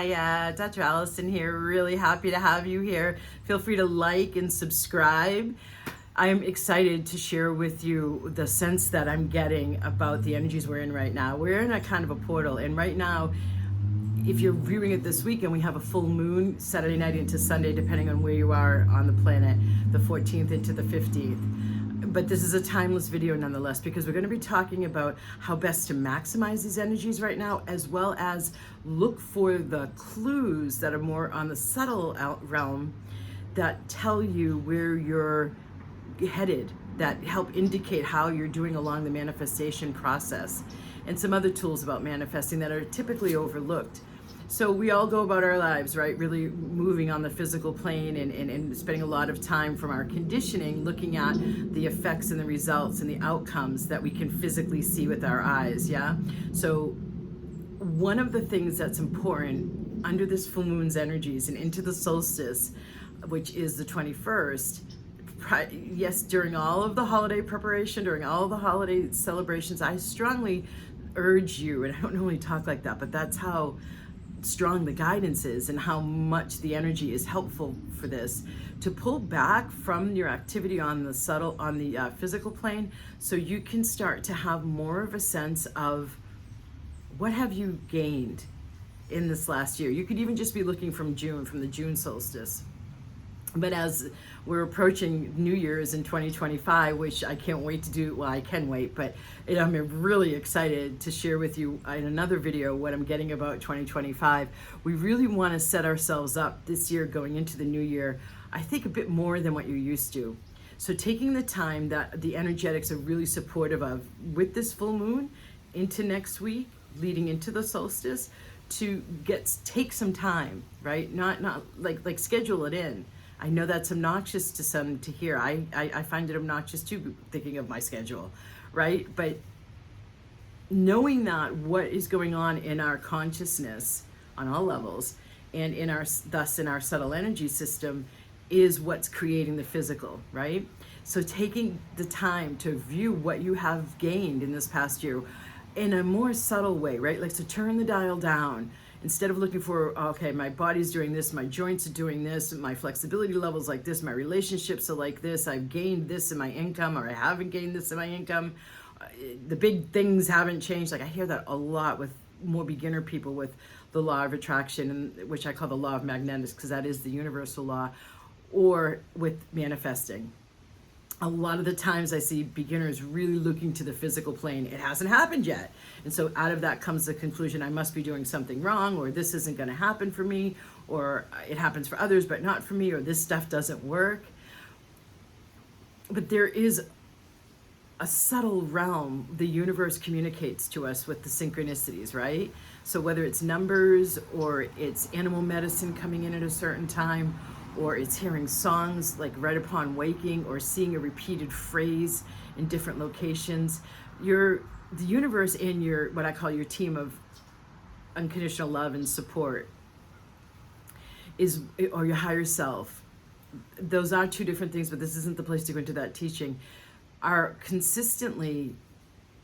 Hi, Dr. Alison here. Really happy to have you here. Feel free to like and subscribe. I'm excited to share with you the sense that I'm getting about the energies we're in right now. We're in a kind of a portal, and right now, if you're viewing it this weekend, we have a full moon Saturday night into Sunday, depending on where you are on the planet, the 14th into the 15th. But this is a timeless video nonetheless, because we're going to be talking about how best to maximize these energies right now, as well as look for the clues that are more on the subtle realm that tell you where you're headed, that help indicate how you're doing along the manifestation process, and some other tools about manifesting that are typically overlooked. So we all go about our lives, right? Really moving on the physical plane and spending a lot of time from our conditioning looking at the effects and the results and the outcomes that we can physically see with our eyes, yeah? So one of the things that's important under this full moon's energies and into the solstice, which is the 21st, yes, during all of the holiday preparation, during all of the holiday celebrations, I strongly urge you, and I don't normally talk like that, but that's how strong the guidance is and how much the energy is helpful for this, to pull back from your activity on the physical plane, so you can start to have more of a sense of what have you gained in this last year. You could even just be looking from the June solstice. But as we're approaching New Year's in 2025, which I can't wait to do, well, I can wait, but I'm really excited to share with you in another video what I'm getting about 2025. We really want to set ourselves up this year going into the new year, I think a bit more than what you're used to. So taking the time that the energetics are really supportive of with this full moon into next week, leading into the solstice, to take some time, right? Not like schedule it in. I know that's obnoxious to some to hear. I find it obnoxious too, thinking of my schedule, right? But knowing that what is going on in our consciousness on all levels and thus in our subtle energy system is what's creating the physical, right? So taking the time to view what you have gained in this past year in a more subtle way, right? Like to turn the dial down. Instead of looking for, okay, my body's doing this, my joints are doing this, my flexibility levels like this, my relationships are like this, I've gained this in my income, or I haven't gained this in my income, the big things haven't changed. Like I hear that a lot with more beginner people with the law of attraction, which I call the law of magnetics, because that is the universal law, or with manifesting. A lot of the times I see beginners really looking to the physical plane. It hasn't happened yet. And so out of that comes the conclusion, I must be doing something wrong, or this isn't going to happen for me, or it happens for others, but not for me, or this stuff doesn't work. But there is a subtle realm the universe communicates to us with the synchronicities, right? So whether it's numbers, or it's animal medicine coming in at a certain time, or it's hearing songs like right upon waking, or seeing a repeated phrase in different locations, the universe and what I call your team of unconditional love and support or your higher self. Those are two different things, but this isn't the place to go into that teaching. Are consistently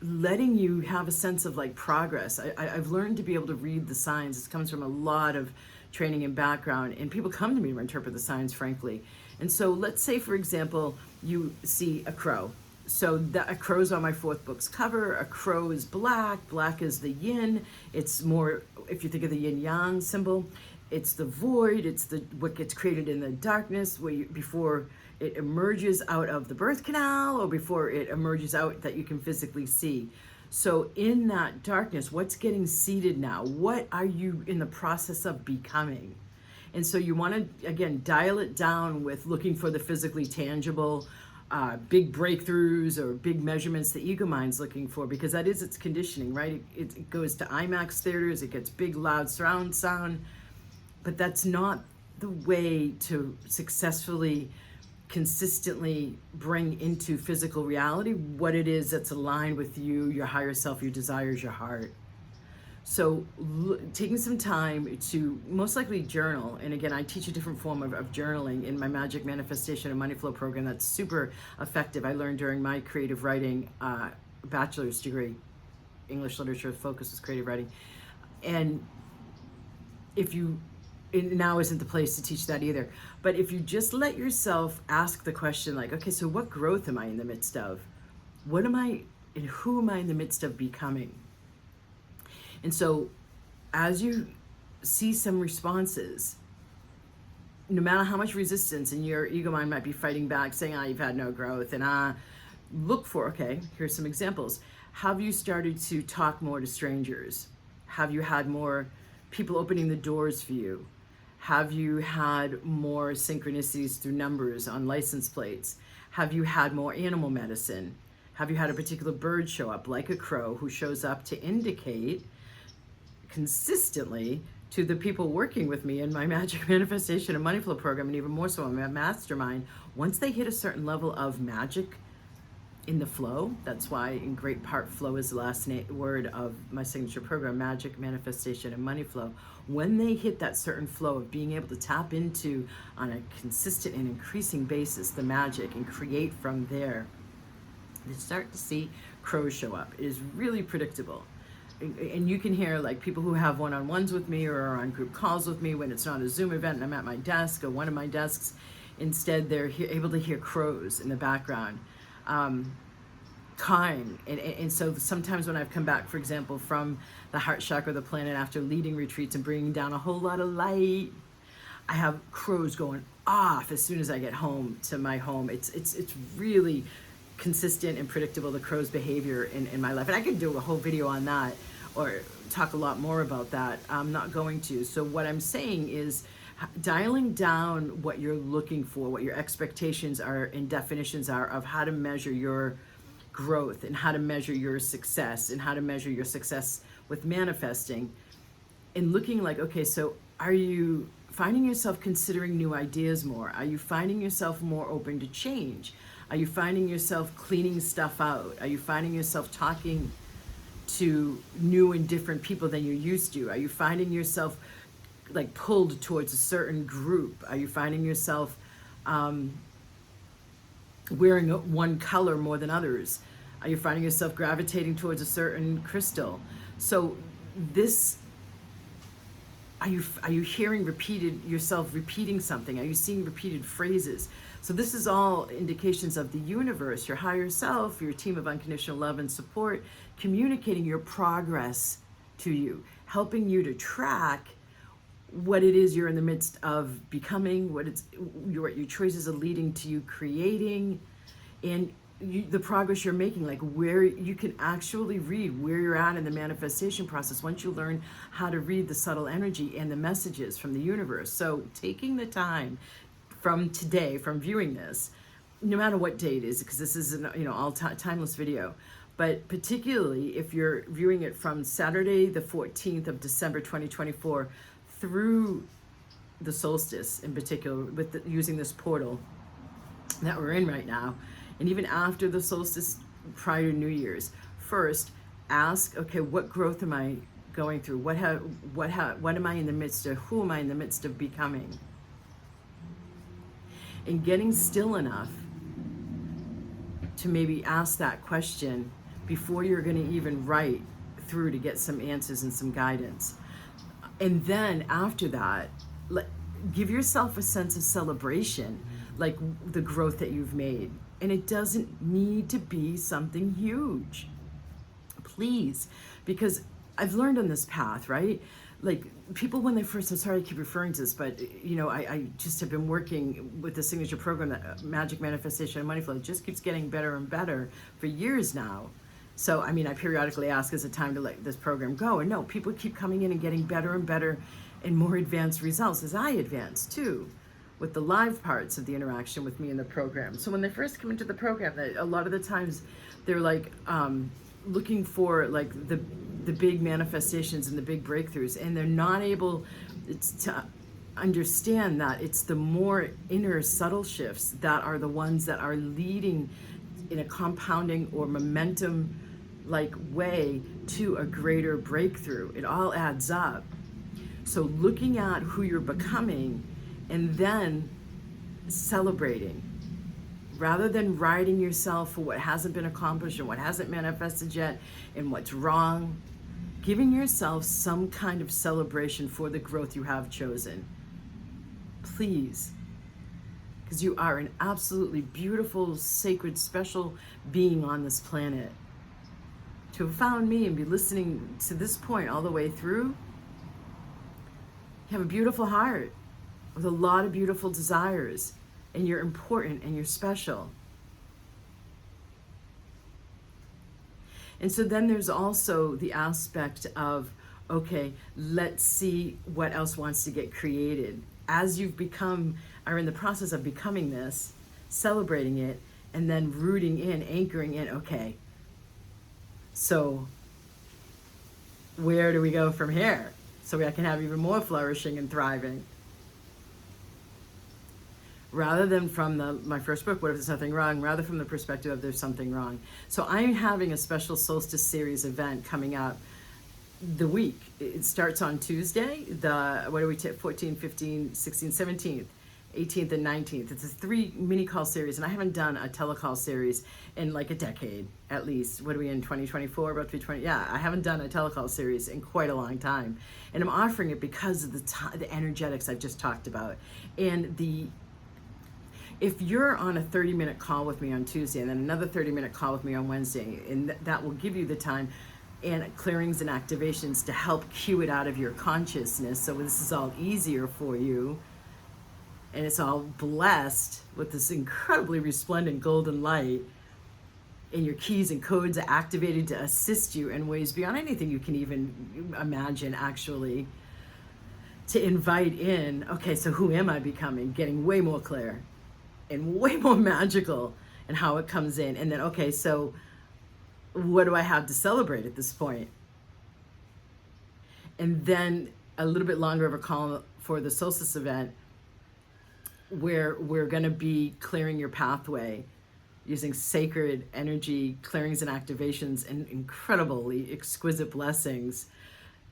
letting you have a sense of like progress. I've learned to be able to read the signs. This comes from a lot of training and background, and people come to me to interpret the signs, frankly. And so let's say, for example, you see a crow. So a crow's on my fourth book's cover. A crow is black. Black is the yin. It's more, if you think of the yin yang symbol, it's the void. It's what gets created in the darkness before it emerges out of the birth canal, or before it emerges out that you can physically see. So in that darkness, what's getting seeded now? What are you in the process of becoming? And so you want to, again, dial it down with looking for the physically tangible, big breakthroughs or big measurements the ego mind's looking for, because that is its conditioning, right? It goes to IMAX theaters, it gets big, loud surround sound, but that's not the way to successfully consistently bring into physical reality what it is that's aligned with you, your higher self, your desires, your heart. So taking some time to most likely journal, and again, I teach a different form of journaling in my Magic Manifestation and Money Flow program that's super effective. I learned during my creative writing bachelor's degree, English literature, focus was creative writing. And if you, and now isn't the place to teach that either, but if you just let yourself ask the question like, okay, so what growth am I in the midst of? What am I, and who am I in the midst of becoming? And so as you see some responses, no matter how much resistance, and your ego mind might be fighting back saying, you've had no growth, and look for, okay, here's some examples. Have you started to talk more to strangers? Have you had more people opening the doors for you? Have you had more synchronicities through numbers on license plates? Have you had more animal medicine? Have you had a particular bird show up, like a crow, who shows up to indicate consistently to the people working with me in my magic manifestation and money flow program, and even more so in my mastermind, once they hit a certain level of magic in the flow, that's why in great part flow is the last word of my signature program, magic manifestation and money flow. When they hit that certain flow of being able to tap into on a consistent and increasing basis the magic and create from there, they start to see crows show up. It is really predictable. And you can hear like people who have one-on-ones with me or are on group calls with me when it's not a Zoom event and I'm at my desk or one of my desks. Instead, they're able to hear crows in the background. Time. And so sometimes when I've come back, for example, from the heart chakra of the planet after leading retreats and bringing down a whole lot of light, I have crows going off as soon as I get home to my home. It's really consistent and predictable, the crow's behavior in my life. And I could do a whole video on that or talk a lot more about that. I'm not going to. So what I'm saying is dialing down what you're looking for, what your expectations are and definitions are of how to measure your growth and how to measure your success and how to measure your success with manifesting, and looking like, okay, so are you finding yourself considering new ideas more? Are you finding yourself more open to change? Are you finding yourself cleaning stuff out? Are you finding yourself talking to new and different people than you used to? Are you finding yourself like pulled towards a certain group? Are you finding yourself wearing one color more than others? Are you finding yourself gravitating towards a certain crystal? So this, are you hearing yourself repeating something? Are you seeing repeated phrases? So this is all indications of the universe, your higher self, your team of unconditional love and support, communicating your progress to you, helping you to track what it is you're in the midst of becoming, what your choices are leading to you creating, and the progress you're making, like where you can actually read where you're at in the manifestation process once you learn how to read the subtle energy and the messages from the universe. So taking the time from today, from viewing this, no matter what day it is, because this is an all timeless video, but particularly if you're viewing it from Saturday the 14th of December 2024 through the solstice in particular, with using this portal that we're in right now, and even after the solstice prior to New Year's, first ask, okay, what growth am I going through? What am I in the midst of? Who am I in the midst of becoming? And getting still enough to maybe ask that question before you're going to even write through to get some answers and some guidance. And then after that, give yourself a sense of celebration, like the growth that you've made. And it doesn't need to be something huge, please, because I've learned on this path, right? Like people when they first, I'm sorry I keep referring to this, but I just have been working with the signature program, that Magic Manifestation and Money Flow. It just keeps getting better and better for years now. So, I mean, I periodically ask, is it time to let this program go? And no, people keep coming in and getting better and better and more advanced results as I advance too, with the live parts of the interaction with me in the program. So when they first come into the program, a lot of the times they're like looking for like the big manifestations and the big breakthroughs, and they're not able to understand that it's the more inner subtle shifts that are the ones that are leading in a compounding or momentum like way to a greater breakthrough. It all adds up. So looking at who you're becoming and then celebrating, rather than writing yourself for what hasn't been accomplished and what hasn't manifested yet and what's wrong, giving yourself some kind of celebration for the growth you have chosen. Please. Because you are an absolutely beautiful, sacred, special being on this planet. To have found me and be listening to this point all the way through, you have a beautiful heart with a lot of beautiful desires, and you're important and you're special. And so then there's also the aspect of, okay, let's see what else wants to get created. As you've are in the process of becoming this, celebrating it, and then rooting in, anchoring in, okay, so where do we go from here? So I can have even more flourishing and thriving. Rather than from my first book, what if there's nothing wrong, rather from the perspective of there's something wrong. So I'm having a special Solstice Series event coming up the week. It starts on Tuesday, 14, 15, 16, 17th, 18th, and 19th. It's a 3 mini call series, and I haven't done a telecall series in like a decade, at least. What are we in, 2024, about to be 20? Yeah, I haven't done a telecall series in quite a long time. And I'm offering it because of the energetics I've just talked about. And if you're on a 30-minute call with me on Tuesday and then another 30-minute call with me on Wednesday, and that will give you the time and clearings and activations to help cue it out of your consciousness, so this is all easier for you, and it's all blessed with this incredibly resplendent golden light, and your keys and codes are activated to assist you in ways beyond anything you can even imagine, actually, to invite in, okay, so who am I becoming? Getting way more clear and way more magical and how it comes in. And then, okay, so what do I have to celebrate at this point? And then a little bit longer of a call for the solstice event, where we're going to be clearing your pathway using sacred energy clearings and activations and incredibly exquisite blessings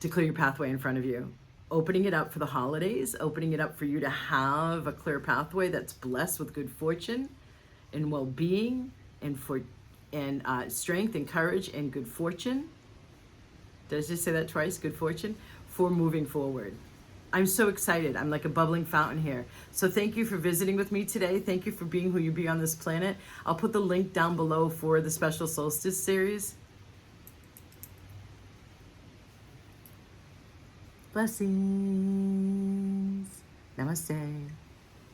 to clear your pathway in front of you. Opening it up for the holidays, opening it up for you to have a clear pathway that's blessed with good fortune and well-being and strength and courage and good fortune. Did I just say that twice? Good fortune for moving forward. I'm so excited. I'm like a bubbling fountain here. So thank you for visiting with me today. Thank you for being who you be on this planet. I'll put the link down below for the special Solstice Series. Blessings. Namaste.